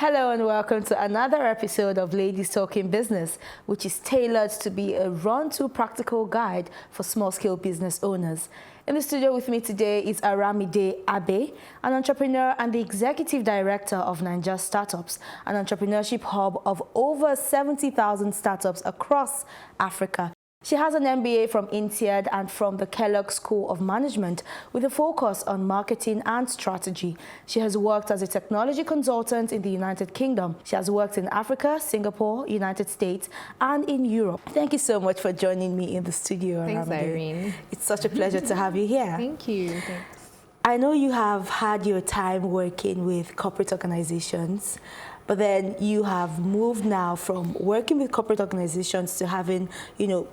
Hello and welcome to another episode of Ladies Talking Business, which is tailored to be a run-to practical guide for small-scale business owners. In the studio with me today is Aramide Abe, an entrepreneur and the executive director of Naija Startups, an entrepreneurship hub of over 70,000 startups across Africa. She has an MBA from INSEAD and from the Kellogg School of Management with a focus on marketing and strategy. She has worked as a technology consultant in the United Kingdom. She has worked in Africa, Singapore, United States, and in Europe. Thank you so much for joining me in the studio. Thanks, Aramide. Irene. It's such a pleasure to have you here. Thank you. Thanks. I know you have had your time working with corporate organizations, but then you have moved now from working with corporate organizations to having,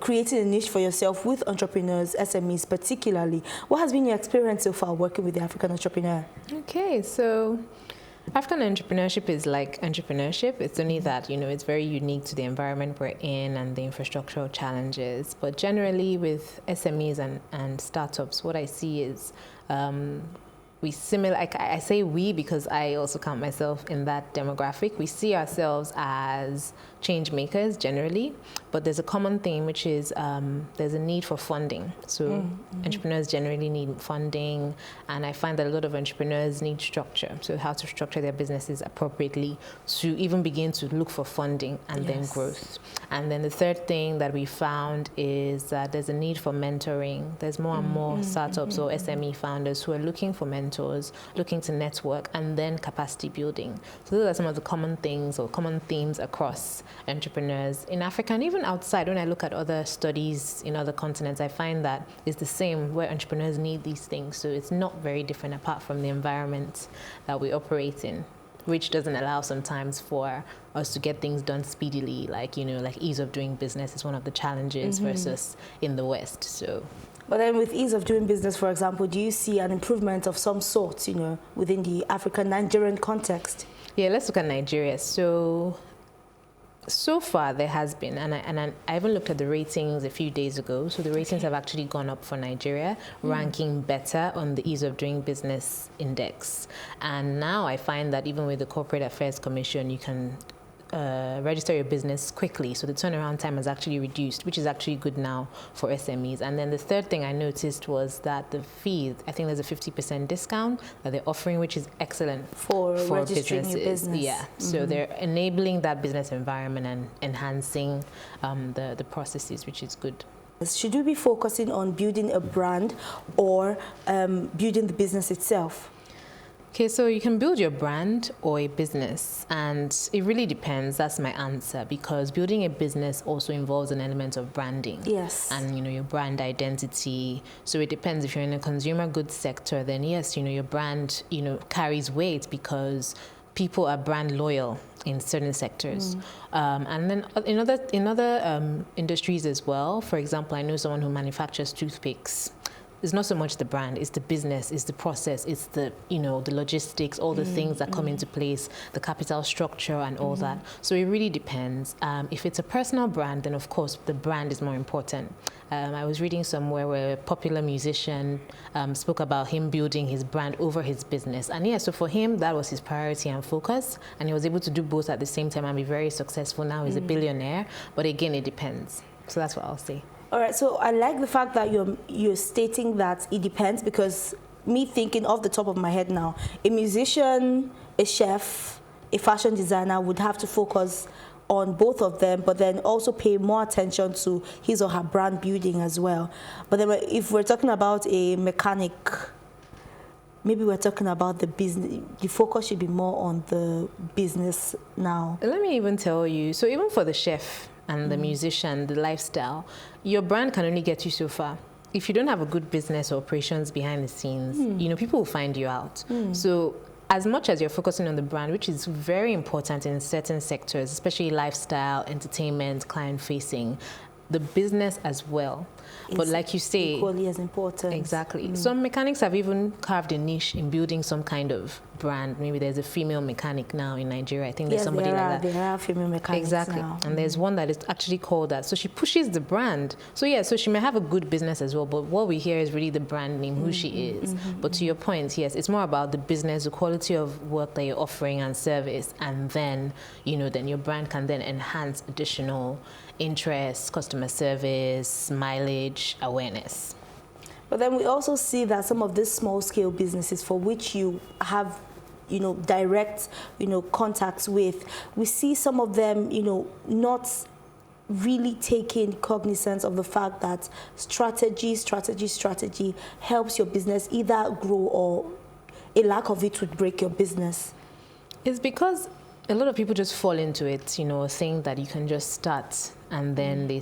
creating a niche for yourself with entrepreneurs, SMEs particularly. What has been your experience so far working with the African entrepreneur? Okay, so African entrepreneurship is like entrepreneurship. It's only that, it's very unique to the environment we're in and the infrastructural challenges. But generally with SMEs and startups, what I see is I say we because I also count myself in that demographic. We see ourselves as change makers generally, but there's a common theme, which is there's a need for funding. So entrepreneurs generally need funding, and I find that a lot of entrepreneurs need structure. So how to structure their businesses appropriately to even begin to look for funding and then growth. And then the third thing that we found is that there's a need for mentoring. There's more and more startups or SME founders who are looking for mentors, looking to network, and then capacity building. So those are some of the common things or common themes across entrepreneurs in Africa and even outside. When I look at other studies in other continents, I find that it's the same where entrepreneurs need these things. So it's not very different apart from the environment that we operate in, which doesn't allow sometimes for us to get things done speedily, like ease of doing business is one of the challenges versus in the West. So. But then with ease of doing business, for example, do you see an improvement of some sort, within the African-Nigerian context? Yeah, let's look at Nigeria. So far there has been, and I even looked at the ratings a few days ago. So the ratings have actually gone up for Nigeria, ranking better on the Ease of Doing Business Index. And now I find that even with the Corporate Affairs Commission, you can register your business quickly. So the turnaround time has actually reduced, which is actually good now for SMEs. And then the third thing I noticed was that the fee, I think there's a 50% discount that they're offering, which is excellent for registering businesses. your business. Yeah, so they're enabling that business environment and enhancing the processes, which is good. Should we be focusing on building a brand or building the business itself? Okay, so you can build your brand or a business, and it really depends. That's my answer, because building a business also involves an element of branding. Yes. And, your brand identity. So it depends. If you're in a consumer goods sector, then yes, your brand, carries weight because people are brand loyal in certain sectors. And then in other industries as well, for example, I know someone who manufactures toothpicks. It's not so much the brand, it's the business, it's the process, it's the, the logistics, all the things that come into place, the capital structure and all that. So it really depends. If it's a personal brand, then of course the brand is more important. I was reading somewhere where a popular musician spoke about him building his brand over his business. And yeah, so for him, that was his priority and focus. And he was able to do both at the same time and be very successful. Now he's a billionaire. But again, it depends. So that's what I'll say. All right, so I like the fact that you're stating that it depends, because me thinking off the top of my head now, a musician, a chef, a fashion designer would have to focus on both of them, but then also pay more attention to his or her brand building as well. But then if we're talking about a mechanic, maybe we're talking about the business, the focus should be more on the business now. Let me even tell you, so even for the chef and the musician, the lifestyle, your brand can only get you so far. If you don't have a good business or operations behind the scenes, people will find you out. So as much as you're focusing on the brand, which is very important in certain sectors, especially lifestyle, entertainment, client-facing, the business as well. But like you say, equally as important. Exactly. Some mechanics have even carved a niche in building some kind of brand. Maybe there's a female mechanic now in Nigeria. I think there's somebody like that. There are female mechanics exactly now. And there's one that is actually called that. So she pushes the brand. So yeah, so she may have a good business as well, but what we hear is really the brand name, who she is. But to your point, yes, it's more about the business, the quality of work that you're offering and service, and then, you know, then your brand can then enhance additional interest, customer service, mileage, awareness. But then we also see that some of these small-scale businesses for which you have, you know, direct, you know, contacts with, we see some of them, you know, not really taking cognizance of the fact that strategy helps your business either grow, or a lack of it would break your business. It's because a lot of people just fall into it, you know, think that you can just start, and then they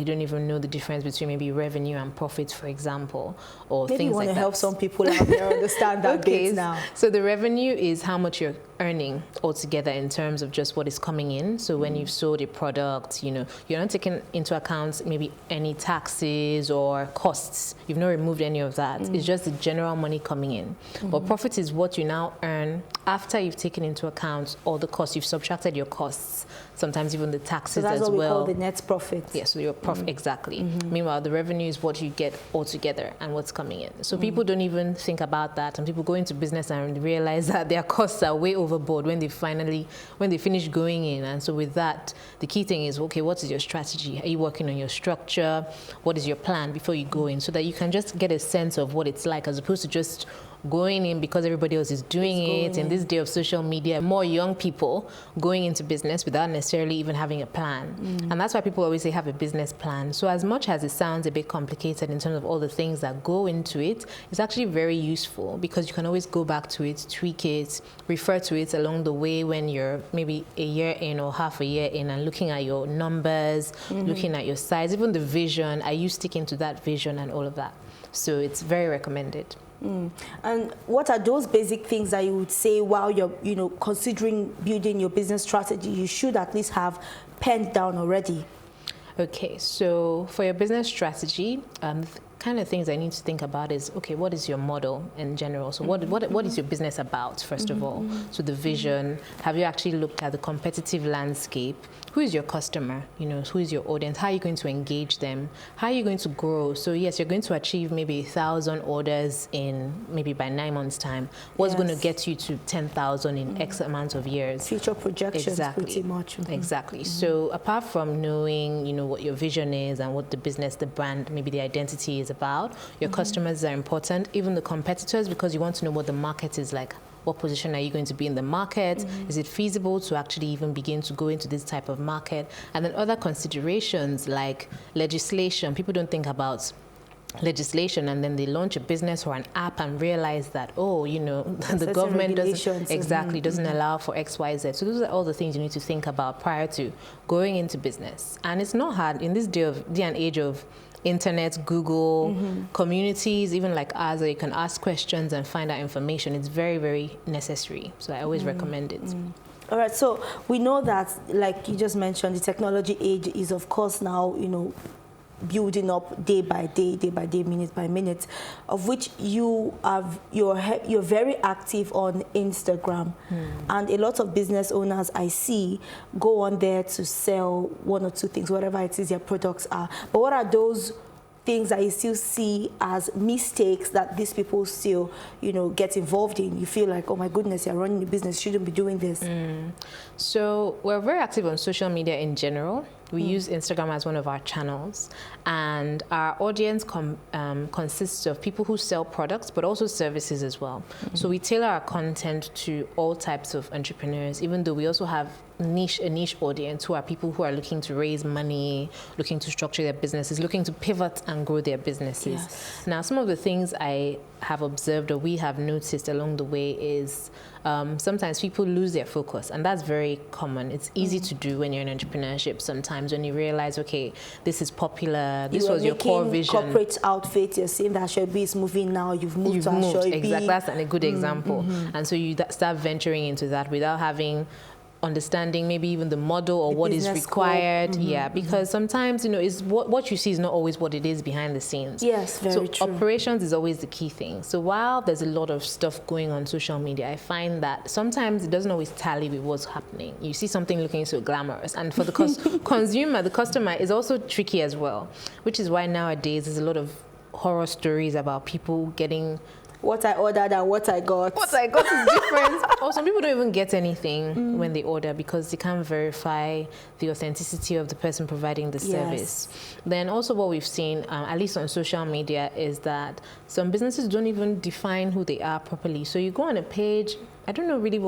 don't even know the difference between maybe revenue and profits, for example, or maybe things you want like to that. help some people out there understand that bit now. So the revenue is how much you're earning altogether in terms of just what is coming in. So when you've sold a product, you know, you're not taking into account maybe any taxes or costs. You've not removed any of that. It's just the general money coming in. But profit is what you now earn after you've taken into account all the costs. You've subtracted your costs, sometimes even the taxes as well. So that's what we call the net profit. Yes, so your profit, exactly. Meanwhile, the revenue is what you get altogether and what's coming in. So people don't even think about that, and people go into business and realize that their costs are way overboard when they finish going in. And so with that, the key thing is, okay, what is your strategy? Are you working on your structure? What is your plan before you go in, so that you can just get a sense of what it's like, as opposed to just going in because everybody else is doing it. In this day of social media, more young people going into business without necessarily even having a plan. And that's why people always say have a business plan. So as much as it sounds a bit complicated in terms of all the things that go into it, it's actually very useful, because you can always go back to it, tweak it, refer to it along the way when you're maybe a year in or half a year in, and looking at your numbers, looking at your size, even the vision. Are you sticking to that vision and all of that? So it's very recommended. And what are those basic things that you would say while you're, you know, considering building your business strategy, you should at least have penned down already? Okay, so for your business strategy, kind of things I need to think about is, okay, what is your model in general? So what is your business about, first of all? So the vision, have you actually looked at the competitive landscape? Who is your customer? You know, who is your audience? How are you going to engage them? How are you going to grow? So yes, you're going to achieve maybe 1,000 orders in maybe by 9 months' time. What's going to get you to 10,000 in X amount of years? Future projections, pretty much. Exactly. So apart from knowing, you know, what your vision is and what the business, the brand, maybe the identity is about, your customers are important, even the competitors, because you want to know what the market is like. What position are you going to be in the market? Is it feasible to actually even begin to go into this type of market? And then other considerations like legislation. People don't think about legislation, and then they launch a business or an app and realize that, oh, you know, the government doesn't allow for X, Y, Z. So those are all the things you need to think about prior to going into business. And it's not hard in this day and age of internet, Google, communities, even like ours, where you can ask questions and find out information. It's very, very necessary. So I always recommend it. All right, so we know that, like you just mentioned, the technology age is, of course, now, you know, building up day by day, minute by minute, of which you're very active on Instagram. And a lot of business owners I see go on there to sell one or two things, whatever it is their products are. But what are those things that you still see as mistakes that these people still, you know, get involved in? You feel like, oh my goodness, you're running a business, you shouldn't be doing this. So we're very active on social media in general. We use Instagram as one of our channels, and our audience consists of people who sell products, but also services as well. So we tailor our content to all types of entrepreneurs, even though we also have a niche audience who are people who are looking to raise money, looking to structure their businesses, looking to pivot and grow their businesses. Now, some of the things I have observed or we have noticed along the way is sometimes people lose their focus, and that's very common. It's easy to do when you're in entrepreneurship sometimes, when you realize, okay, this is popular, this was your core vision. Corporate outfit, you're saying that Ashobi is moving now, you've moved to Ashobi. Exactly, that's a good example. And so you start venturing into that without having understanding maybe even the model or The what is business required. scope. Yeah, because sometimes, you know, is what you see is not always what it is behind the scenes. Yes, very so true. Operations is always the key thing. So while there's a lot of stuff going on social media, I find that sometimes it doesn't always tally with what's happening. You see something looking so glamorous, and for the consumer, the customer, is also tricky as well, which is why nowadays there's a lot of horror stories about people getting what I ordered and what I got. What I got is different. Or some people don't even get anything when they order because they can't verify the authenticity of the person providing the service. Then also what we've seen, at least on social media, is that some businesses don't even define who they are properly. So you go on a page, I don't really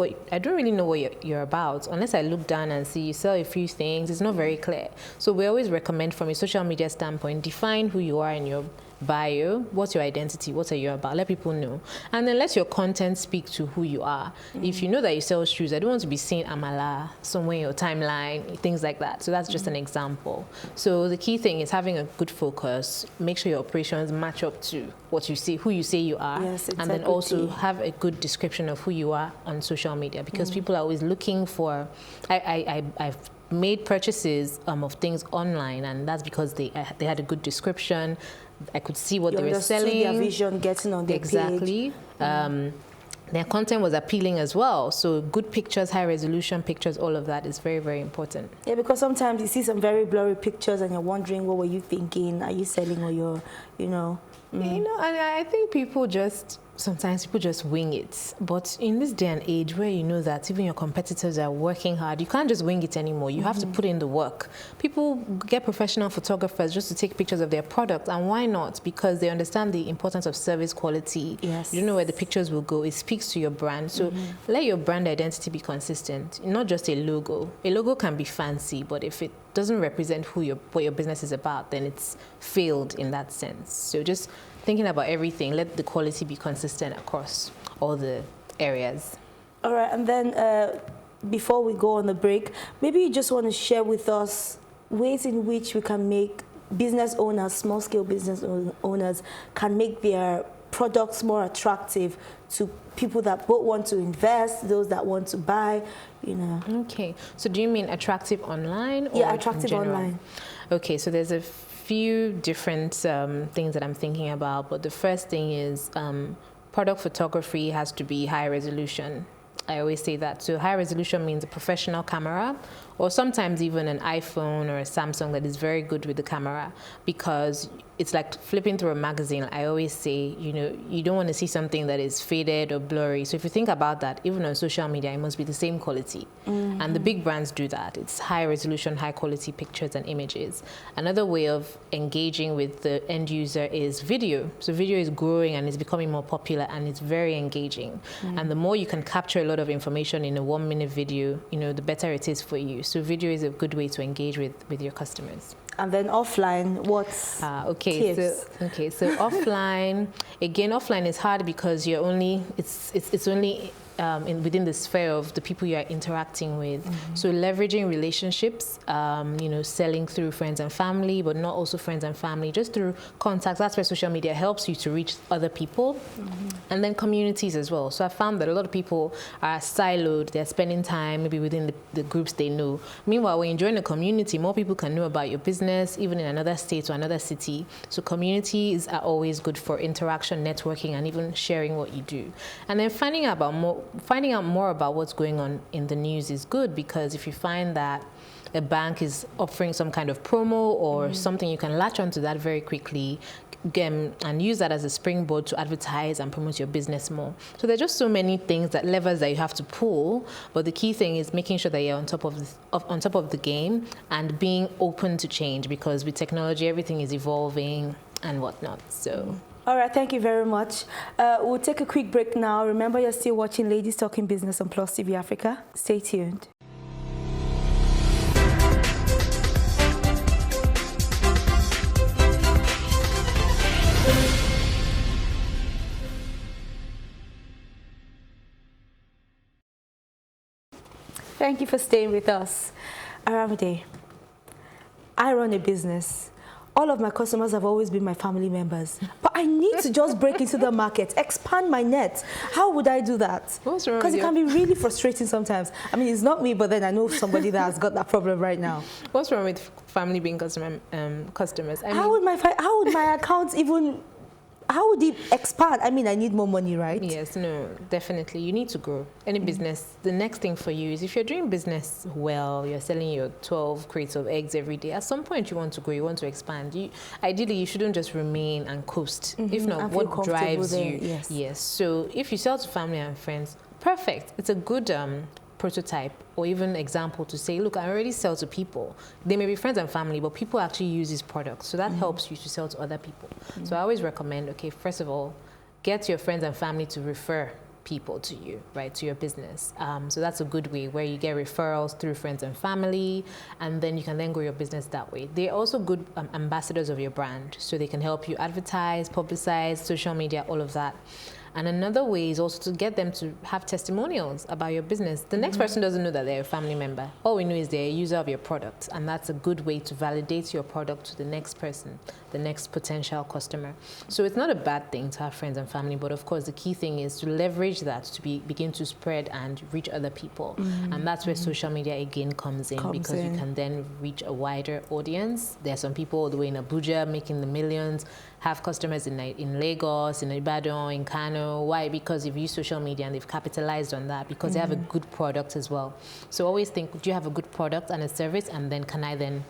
know what you're about unless I look down and see you sell a few things. It's not very clear. So we always recommend, from a social media standpoint, define who you are in your bio. What's your identity? What are you about? Let people know. And then let your content speak to who you are. If you know that you sell shoes, I don't want to be seeing Amala somewhere in your timeline, things like that. So that's just an example. So the key thing is having a good focus. Make sure your operations match up to what you see, who you say you are. Yes, exactly. And then also have a good description of who you are on social media, because people are always looking for, I've made purchases of things online, and that's because they had a good description. I could see what they were selling. Their vision getting on their exactly. page. Their content was appealing as well. So good pictures, high resolution pictures, all of that is very, very important. Yeah, because sometimes you see some very blurry pictures and you're wondering, what were you thinking? Are you selling, or you're, you know? You know, and I think sometimes people just wing it. But in this day and age where you know that even your competitors are working hard, you can't just wing it anymore. You have to put in the work. People get professional photographers just to take pictures of their product. And why not? Because they understand the importance of service quality. Yes. You know where the pictures will go. It speaks to your brand. So let your brand identity be consistent, not just a logo. A logo can be fancy, but if it doesn't represent what your business is about, then it's failed in that sense. So just thinking about everything, let the quality be consistent across all the areas. All right, and then before we go on the break, maybe you just want to share with us ways in which we can make business owners, small-scale business owners, can make their products more attractive to people that both want to invest, those that want to buy, you know. Okay, so do you mean attractive online or attractive online? Okay, so there's a few different things that I'm thinking about, but the first thing is product photography has to be high resolution. I always say that. So high resolution means a professional camera, or sometimes even an iPhone or a Samsung that is very good with the camera, because it's like flipping through a magazine. I always say, you know, you don't want to see something that is faded or blurry. So if you think about that, even on social media, it must be the same quality. And the big brands do that. It's high resolution, high quality pictures and images. Another way of engaging with the end user is video. So video is growing and it's becoming more popular, and it's very engaging. And the more you can capture a lot of information in a 1-minute video, you know, the better it is for you. So video is a good way to engage with your customers. And then offline, what's tips? So offline, again, offline is hard because you're only, it's only within the sphere of the people you are interacting with. So leveraging relationships, you know, selling through friends and family, but not also friends and family, just through contacts. That's where social media helps you to reach other people. And then communities as well. So I found that a lot of people are siloed. They're spending time maybe within the groups they know. Meanwhile, when you join a community, more people can know about your business, even in another state or another city. So communities are always good for interaction, networking, and even sharing what you do. And then finding out more about what's going on in the news is good, because if you find that a bank is offering some kind of promo or something, you can latch onto that very quickly and use that as a springboard to advertise and promote your business more. So there are just so many things, levers that you have to pull, but the key thing is making sure that you're on top of the game and being open to change, because with technology everything is evolving and whatnot. So. All right, thank you very much. We'll take a quick break now. Remember, you're still watching Ladies Talking Business on Plus TV Africa. Stay tuned. Thank you for staying with us. Aramide, I run a business. all of my customers have always been my family members. But I need to just break into the market, expand my net. How would I do that? What's wrong? Because it can be really frustrating sometimes. I mean, it's not me, but then I know somebody that has got that problem right now. What's wrong with family being customers? How would my accounts even... How would it expand? I mean, I need more money, right? Yes, no, definitely. You need to grow. Any business, the next thing for you is if you're doing business well, you're selling your 12 crates of eggs every day, at some point you want to grow, you want to expand. Ideally, you shouldn't just remain and coast. If not, what drives you? Yes. So if you sell to family and friends, perfect. It's a good prototype or even example to say, look, I already sell to people. They may be friends and family, but people actually use these products. So that helps you to sell to other people. So I always recommend, okay, first of all, get your friends and family to refer people to you, right, to your business. So that's a good way where you get referrals through friends and family, and then you can then grow your business that way. They're also good ambassadors of your brand, so they can help you advertise, publicize, social media, all of that. And another way is also to get them to have testimonials about your business. The next person doesn't know that they're a family member. All we know is they're a user of your product, and that's a good way to validate your product to the next person, the next potential customer. So it's not a bad thing to have friends and family, but of course the key thing is to leverage that to begin to spread and reach other people. And that's where social media again comes in, because you can then reach a wider audience. There's some people all the way in Abuja making the millions, have customers in Lagos, in Ibadan, in Kano. Why? Because they've used social media and they've capitalized on that, because they have a good product as well. So always think, do you have a good product and a service, and then can I then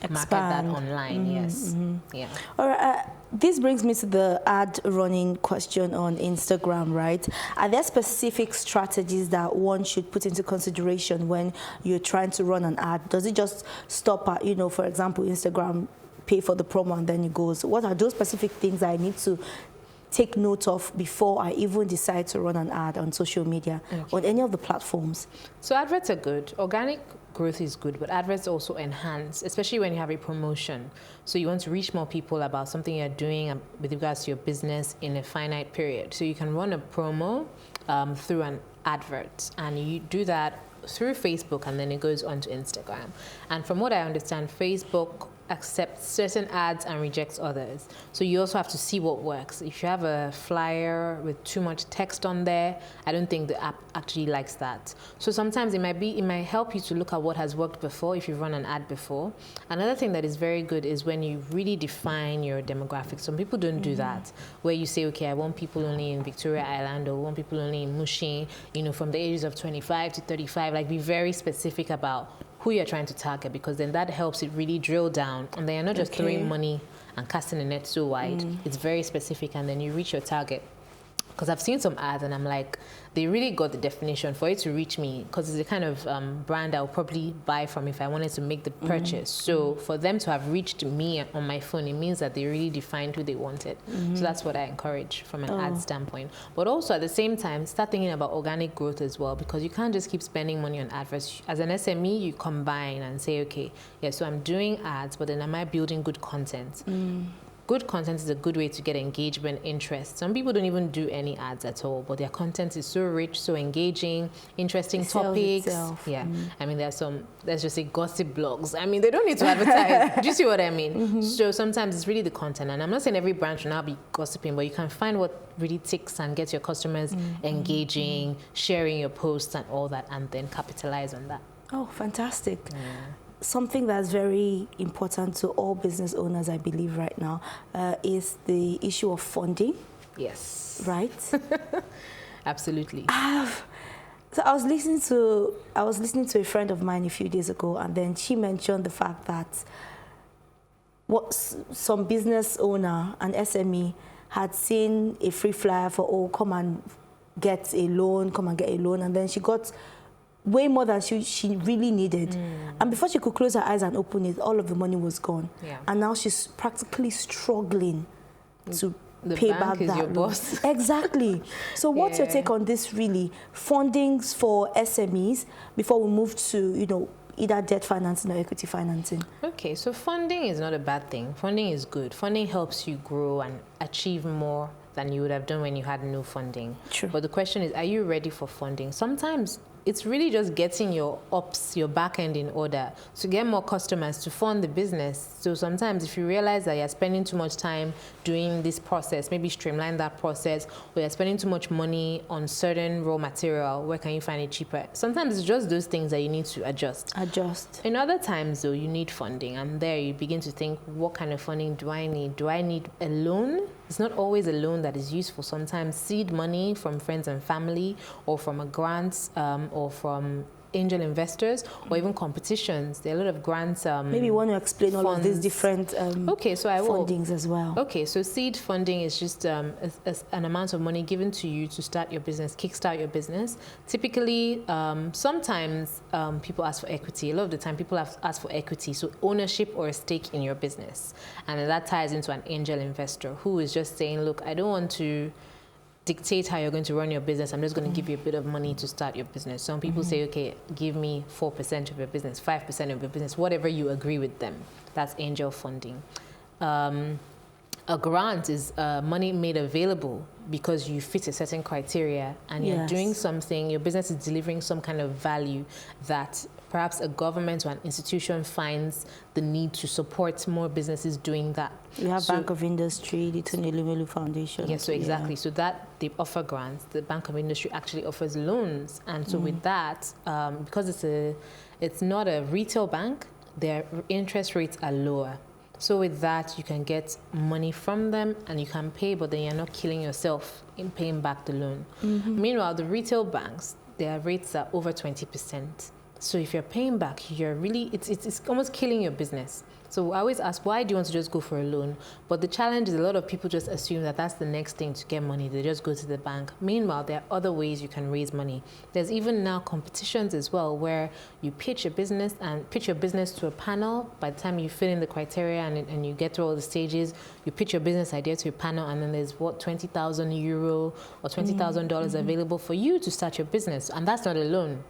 market that online? Yes. Yeah. All right. This brings me to the ad running question on Instagram, right? Are there specific strategies that one should put into consideration when you're trying to run an ad? Does it just stop at, for example, Instagram, pay for the promo and then it goes? What are those specific things I need to take note of before I even decide to run an ad on social media, on any of the platforms? So adverts are good. Organic growth is good, but adverts also enhance, especially when you have a promotion. So you want to reach more people about something you're doing with regards to your business in a finite period. So you can run a promo through an advert, and you do that through Facebook, and then it goes on to Instagram. And from what I understand, Facebook accepts certain ads and rejects others. So you also have to see what works. If you have a flyer with too much text on there, I don't think the app actually likes that. So sometimes it might help you to look at what has worked before if you've run an ad before. Another thing that is very good is when you really define your demographics. Some people don't do that, where you say, okay, I want people only in Victoria Island, or I want people only in Mushin, from the ages of 25 to 35. Like, be very specific about who you're trying to target, because then that helps it really drill down, and then you're not just throwing money and casting a net so wide. It's very specific, and then you reach your target. Because I've seen some ads and I'm like, they really got the definition for it to reach me, because it's the kind of brand I would probably buy from if I wanted to make the purchase. So for them to have reached me on my phone, it means that they really defined who they wanted. So that's what I encourage from an ad standpoint. But also at the same time, start thinking about organic growth as well, because you can't just keep spending money on adverts. As an SME, you combine and say, okay, yeah, so I'm doing ads, but then am I building good content? Good content is a good way to get engagement, interest. Some people don't even do any ads at all, but their content is so rich, so engaging, interesting topics. Yeah. I mean, there's some, let's just say, gossip blogs. I mean, they don't need to advertise. Do you see what I mean? So sometimes it's really the content. And I'm not saying every brand should now be gossiping, but you can find what really ticks and gets your customers engaging, sharing your posts and all that, and then capitalize on that. Oh, fantastic. Something that's very important to all business owners, I believe, right now, is the issue of funding. Yes. Right? Absolutely. So I was listening to a friend of mine a few days ago, and then she mentioned the fact that some business owner, an SME, had seen a free flyer for, come and get a loan, and then she got way more than she really needed. And before she could close her eyes and open it, all of the money was gone. And now she's practically struggling to pay back that loan. The bank is your boss. Exactly. So what's your take on this, really? Fundings for SMEs before we move to, either debt financing or equity financing? Okay, so funding is not a bad thing. Funding is good. Funding helps you grow and achieve more than you would have done when you had no funding. True. But the question is, are you ready for funding? Sometimes it's really just getting your ops, your back end in order to get more customers to fund the business. So sometimes if you realize that you're spending too much time doing this process, maybe streamline that process, or you're spending too much money on certain raw material, where can you find it cheaper? Sometimes it's just those things that you need to adjust. In other times though, you need funding, and there you begin to think, what kind of funding do I need? Do I need a loan? It's not always a loan that is useful. Sometimes seed money from friends and family, or from a grant, or from angel investors, or even competitions. There are a lot of grants. Maybe you want to explain all of these different fundings as well. Okay, so seed funding is just an amount of money given to you to start your business, kickstart your business. Typically, sometimes people ask for equity. A lot of the time, people ask for equity, so ownership or a stake in your business. And that ties into an angel investor who is just saying, look, I don't want to dictate how you're going to run your business. I'm just going to give you a bit of money to start your business. Some people say, okay, give me 4% of your business, 5% of your business, whatever you agree with them. That's angel funding. A grant is money made available because you fit a certain criteria and you're doing something, your business is delivering some kind of value that perhaps a government or an institution finds the need to support more businesses doing that. You have Bank of Industry, the Tony Lumelu Foundation. Yes, so exactly. So that they offer grants. The Bank of Industry actually offers loans. And so with that, because it's not a retail bank, their interest rates are lower. So with that, you can get money from them and you can pay, but then you're not killing yourself in paying back the loan. Meanwhile, the retail banks, their rates are over 20%. So if you're paying back, you're really, it's almost killing your business. So I always ask, why do you want to just go for a loan? But the challenge is a lot of people just assume that that's the next thing to get money. They just go to the bank. Meanwhile, there are other ways you can raise money. There's even now competitions as well, where you pitch your business to a panel. By the time you fill in the criteria and you get through all the stages, you pitch your business idea to a panel, and then there's €20,000 or $20,000 available for you to start your business. And that's not a loan.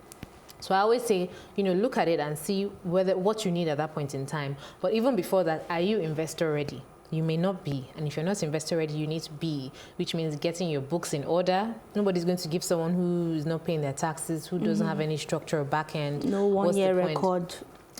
So I always say, look at it and see what you need at that point in time. But even before that, are you investor ready? You may not be. And if you're not investor ready, you need to be, which means getting your books in order. Nobody's going to give someone who is not paying their taxes, who doesn't have any structure or back end. No one-year record.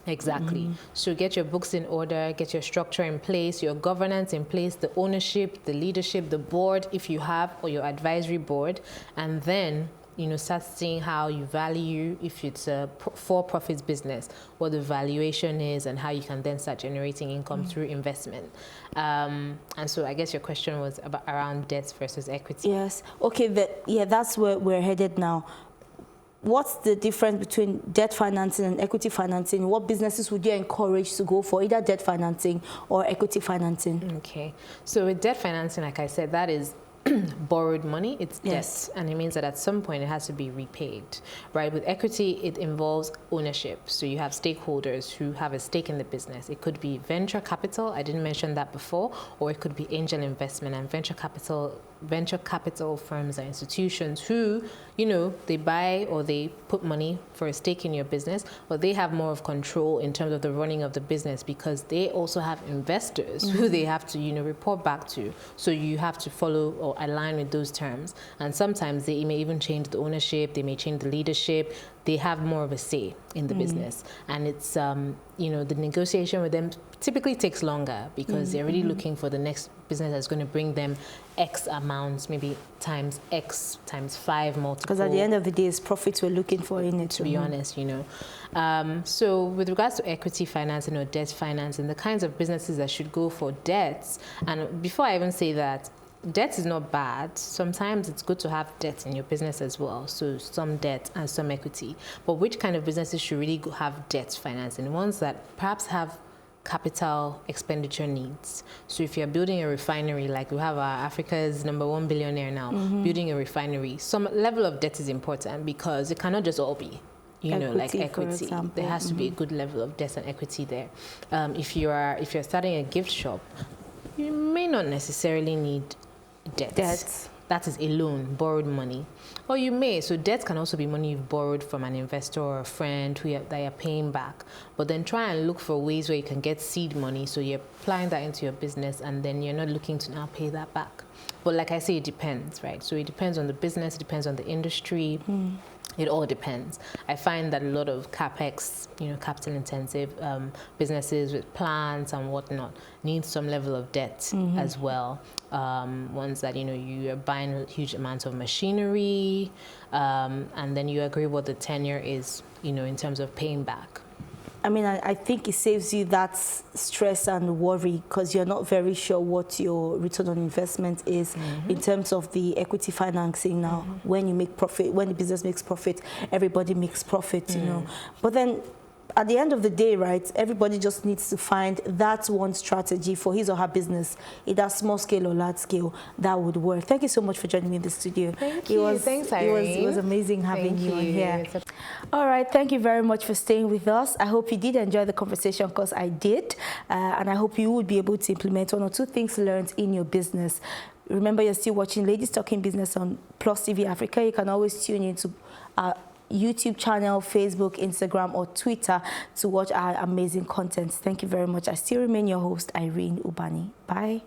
Exactly. So get your books in order, get your structure in place, your governance in place, the ownership, the leadership, the board, if you have, or your advisory board. And then start seeing how you value, if it's a for-profit business, what the valuation is and how you can then start generating income through investment. And so I guess your question was around debt versus equity. Yes. Okay, that's where we're headed now. What's the difference between debt financing and equity financing? What businesses would you encourage to go for, either debt financing or equity financing? Okay. So with debt financing, like I said, that is borrowed money, it's debt, and it means that at some point it has to be repaid, right? With equity, it involves ownership. So you have stakeholders who have a stake in the business. It could be venture capital, I didn't mention that before, or it could be angel investment. And venture capital firms or institutions who, they buy or they put money for a stake in your business, but they have more of control in terms of the running of the business because they also have investors who they have to, report back to. So you have to follow or align with those terms. And sometimes they may even change the ownership, they may change the leadership. They have more of a say in the business. And it's, the negotiation with them typically takes longer because they're really looking for the next business that's going to bring them X amounts, maybe times X times 5 multiple. Because at the end of the day, it's profits we're looking for in it. To be honest, So with regards to equity financing or debt financing, the kinds of businesses that should go for debts, and before I even say that, debt is not bad. Sometimes it's good to have debt in your business as well. So some debt and some equity. But which kind of businesses should really have debt financing? Ones that perhaps have capital expenditure needs. So if you're building a refinery, like we have Africa's #1 billionaire now, building a refinery, some level of debt is important because it cannot just all be like equity. There has to be a good level of debt and equity there. If you're starting a gift shop, you may not necessarily need debt. That is a loan, borrowed money. Or you may. So debt can also be money you've borrowed from an investor or a friend that you're paying back. But then try and look for ways where you can get seed money. So you're applying that into your business and then you're not looking to now pay that back. But like I say, it depends, right? So it depends on the business, it depends on the industry. It all depends. I find that a lot of capex, capital intensive businesses with plants and whatnot need some level of debt as well. Ones that, you are buying huge amounts of machinery, and then you agree what the tenure is, in terms of paying back. I mean, I think it saves you that stress and worry because you're not very sure what your return on investment is in terms of the equity financing now. When you make profit, when the business makes profit, everybody makes profit, But then at the end of the day, right, everybody just needs to find that one strategy for his or her business, either small scale or large scale, that would work. Thank you so much for joining me in the studio. Thank you. Thanks, Irene. It was amazing having you on here. All right, thank you very much for staying with us. I hope you did enjoy the conversation because I did, and I hope you would be able to implement 1 or 2 things learned in your business. Remember, you're still watching Ladies Talking Business on Plus TV Africa. You can always tune in to our YouTube channel, Facebook, Instagram, or Twitter to watch our amazing content. Thank you very much. I still remain your host, Irene Ubani. Bye.